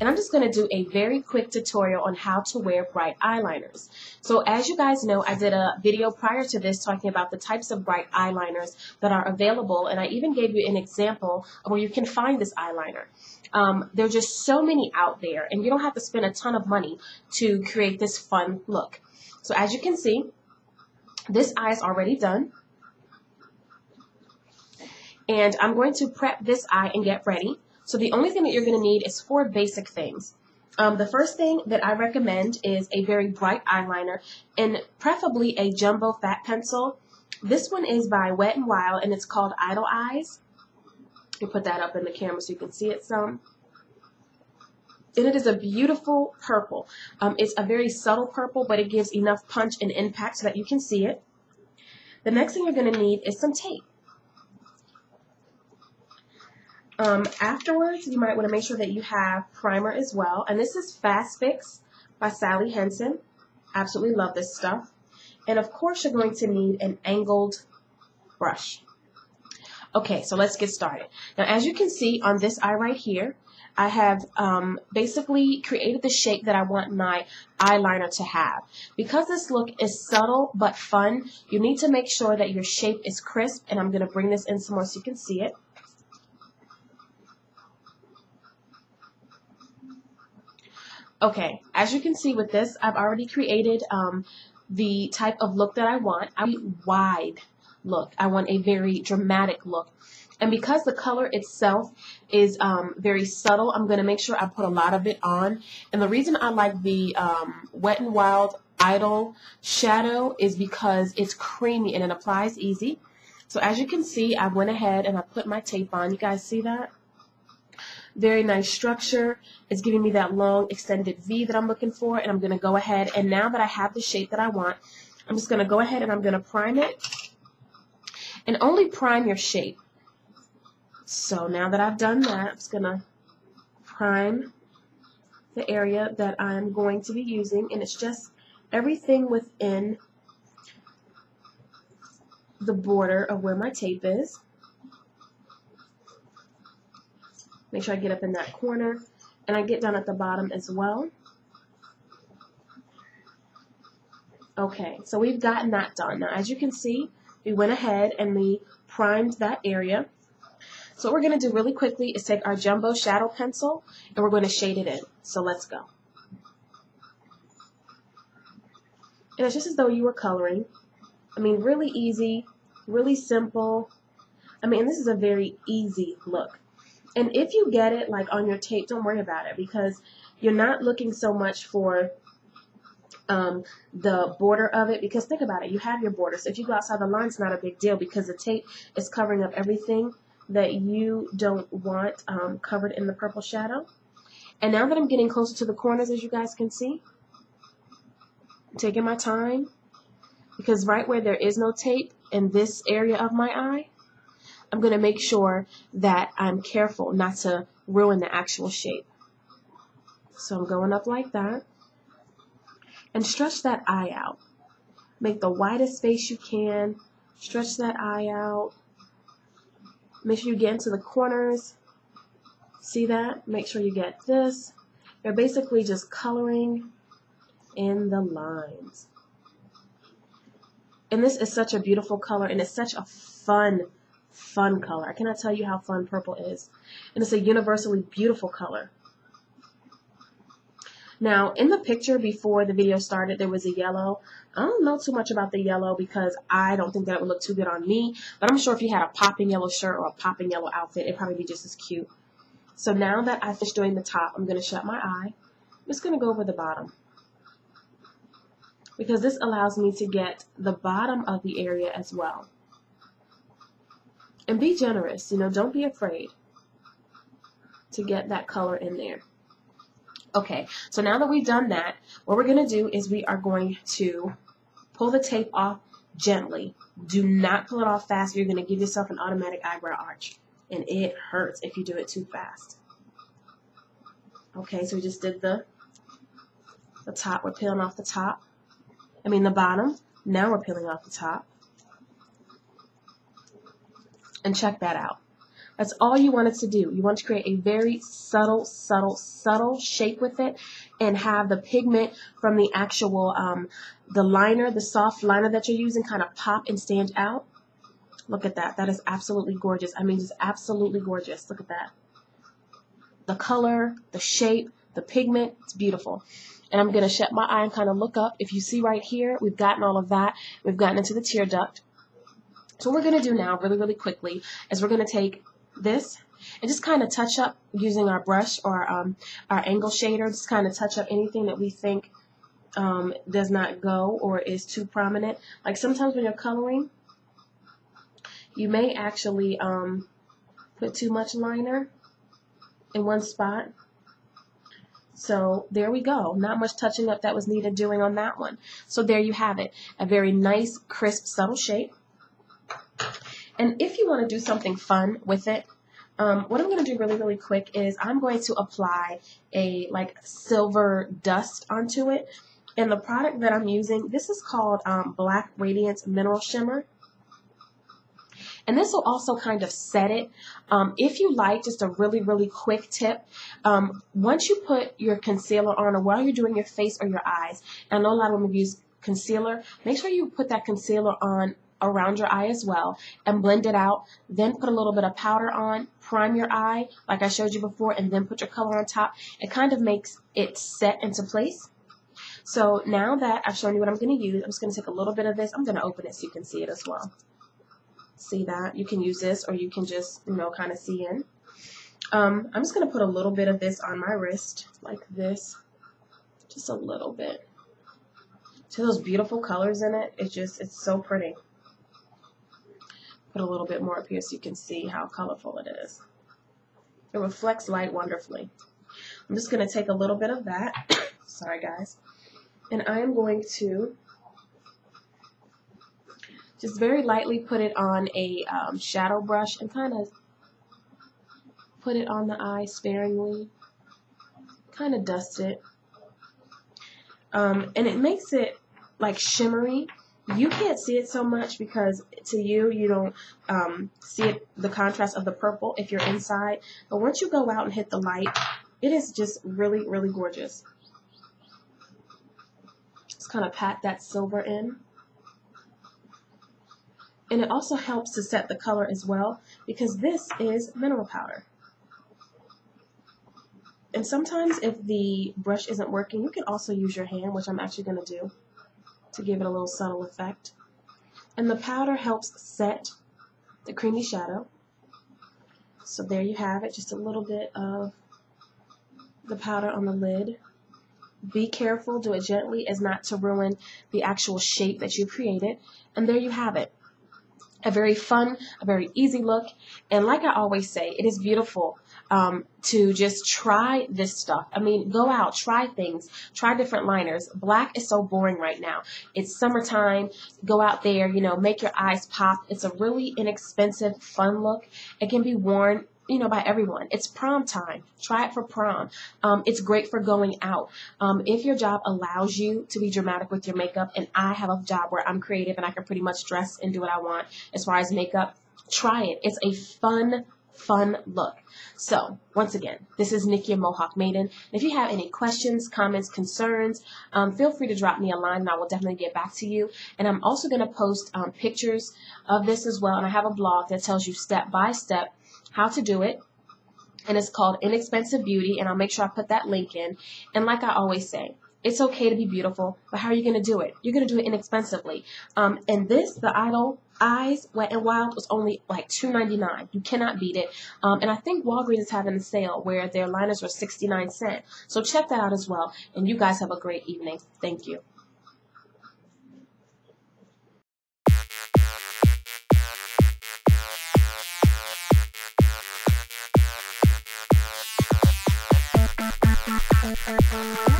And I'm just going to do a very quick tutorial on how to wear bright eyeliners. So as you guys know, I did a video prior to this talking about the types of bright eyeliners that are available, and I even gave you an example of where you can find this eyeliner. There are just so many out there, and you don't have to spend a ton of money to create this fun look. So as you can see, this eye is already done, and I'm going to prep this eye and get ready. So the only thing that you're going to need is 4 basic things. The first thing that I recommend is a very bright eyeliner, and preferably a jumbo fat pencil. This one is by Wet n Wild, and it's called Idle Eyes. I'll put that up in the camera so you can see it some. And it is a beautiful purple. It's a very subtle purple, but it gives enough punch and impact so that you can see it. The next thing you're going to need is some tape. Afterwards, you might want to make sure that you have primer as well. And this is Fast Fix by Sally Henson. Absolutely love this stuff. And of course, you're going to need an angled brush. Okay, so let's get started. Now, as you can see on this eye right here, I have basically created the shape that I want my eyeliner to have. Because this look is subtle but fun, you need to make sure that your shape is crisp. And I'm going to bring this in some more so you can see it. Okay, as you can see with this, I've already created the type of look that I want. I want a wide look. I want a very dramatic look. And because the color itself is very subtle, I'm going to make sure I put a lot of it on. And the reason I like the Wet n Wild Idle shadow is because it's creamy and it applies easy. So as you can see, I went ahead and I put my tape on. You guys see that? Very nice structure. It's giving me that long extended V that I'm looking for, and I'm going to go ahead, and now that I have the shape that I want, I'm just going to go ahead and I'm going to prime it, and only prime your shape. So now that I've done that, I'm just going to prime the area that I'm going to be using, and it's just everything within the border of where my tape is. Make sure I get up in that corner, and I get down at the bottom as well. Okay, so we've gotten that done. Now, as you can see, we went ahead and we primed that area. So what we're going to do really quickly is take our jumbo shadow pencil, and we're going to shade it in. So let's go. And it's just as though you were coloring. I mean, really easy, really simple. I mean, this is a very easy look. And if you get it like on your tape, don't worry about it, because you're not looking so much for the border of it, because think about it, you have your border. So if you go outside the line, it's not a big deal because the tape is covering up everything that you don't want covered in the purple shadow. And now that I'm getting closer to the corners, as you guys can see, I'm taking my time, because right where there is no tape in this area of my eye, I'm going to make sure that I'm careful not to ruin the actual shape. So I'm going up like that. And stretch that eye out. Make the widest space you can. Stretch that eye out. Make sure you get into the corners. See that? Make sure you get this. You're basically just coloring in the lines. And this is such a beautiful color, and it's such a fun color. I cannot tell you how fun purple is. And it's a universally beautiful color. Now, in the picture before the video started, there was a yellow. I don't know too much about the yellow because I don't think that it would look too good on me. But I'm sure if you had a popping yellow shirt or a popping yellow outfit, it'd probably be just as cute. So now that I finished doing the top, I'm going to shut my eye. I'm just going to go over the bottom, because this allows me to get the bottom of the area as well. And be generous, you know, don't be afraid to get that color in there. Okay, so now that we've done that, what we're going to do is we are going to pull the tape off gently. Do not pull it off fast. You're going to give yourself an automatic eyebrow arch. And it hurts if you do it too fast. Okay, so we just did the top. We're peeling off the top. The bottom. Now we're peeling off the top. And check that out. That's all you wanted to do. You want to create a very subtle, subtle, subtle shape with it and have the pigment from the actual, the liner, the soft liner that you're using kind of pop and stand out. Look at that. That is absolutely gorgeous. Just absolutely gorgeous. Look at that. The color, the shape, the pigment, it's beautiful. And I'm going to shut my eye and kind of look up. If you see right here, we've gotten all of that. We've gotten into the tear duct. So what we're going to do now, really, really quickly, is we're going to take this and just kind of touch up using our brush or our angle shader. Just kind of touch up anything that we think does not go or is too prominent. Like sometimes when you're coloring, you may actually put too much liner in one spot. So there we go. Not much touching up that was needed doing on that one. So there you have it. A very nice, crisp, subtle shape. And if you want to do something fun with it, what I'm going to do really, really quick is I'm going to apply a silver dust onto it. And the product that I'm using, this is called Black Radiance Mineral Shimmer. And this will also kind of set it. If you like, just a really, really quick tip, once you put your concealer on or while you're doing your face or your eyes, and I know a lot of women use concealer, make sure you put that concealer on around your eye as well and blend it out. Then put a little bit of powder on, prime your eye like I showed you before, and then put your color on top. It kind of makes it set into place. So now that I've shown you what I'm going to use, I'm just going to take a little bit of this. I'm going to open it so you can see it as well. See that? You can use this or you can just, kind of see in. I'm just going to put a little bit of this on my wrist like this. Just a little bit. See those beautiful colors in it? It's so pretty. Put a little bit more up here so you can see how colorful it is. It reflects light wonderfully. I'm just going to take a little bit of that. Sorry, guys. And I am going to just very lightly put it on a shadow brush and kind of put it on the eye sparingly. Kind of dust it. And it makes it like shimmery. You can't see it so much because to you don't see it, the contrast of the purple if you're inside. But once you go out and hit the light, it is just really, really gorgeous. Just kind of pat that silver in. And it also helps to set the color as well because this is mineral powder. And sometimes if the brush isn't working, you can also use your hand, which I'm actually going to do, to give it a little subtle effect. And the powder helps set the creamy shadow. So there you have it, just a little bit of the powder on the lid. Be careful, do it gently as not to ruin the actual shape that you created. And there you have it. A very fun, a very easy look. And like I always say, it is beautiful to just try this stuff. Go out, try things, try different liners. Black is so boring right now. It's summertime. Go out there, make your eyes pop. It's a really inexpensive, fun look. It can be worn by everyone. It's prom time. Try it for prom. It's great for going out. If your job allows you to be dramatic with your makeup, and I have a job where I'm creative and I can pretty much dress and do what I want as far as makeup, try it. It's a fun look. So, once again, this is Nikki, a Mohawk Maiden. If you have any questions, comments, concerns, feel free to drop me a line and I will definitely get back to you. And I'm also going to post pictures of this as well. And I have a blog that tells you step by step how to do it. And it's called Inexpensive Beauty. And I'll make sure I put that link in. And like I always say, it's okay to be beautiful, but how are you going to do it? You're going to do it inexpensively. And this, the Idol Eyes Wet n Wild, was only like $2.99. You cannot beat it. And I think Walgreens is having a sale where their liners were 69 cents. So check that out as well. And you guys have a great evening. Thank you. Thank you.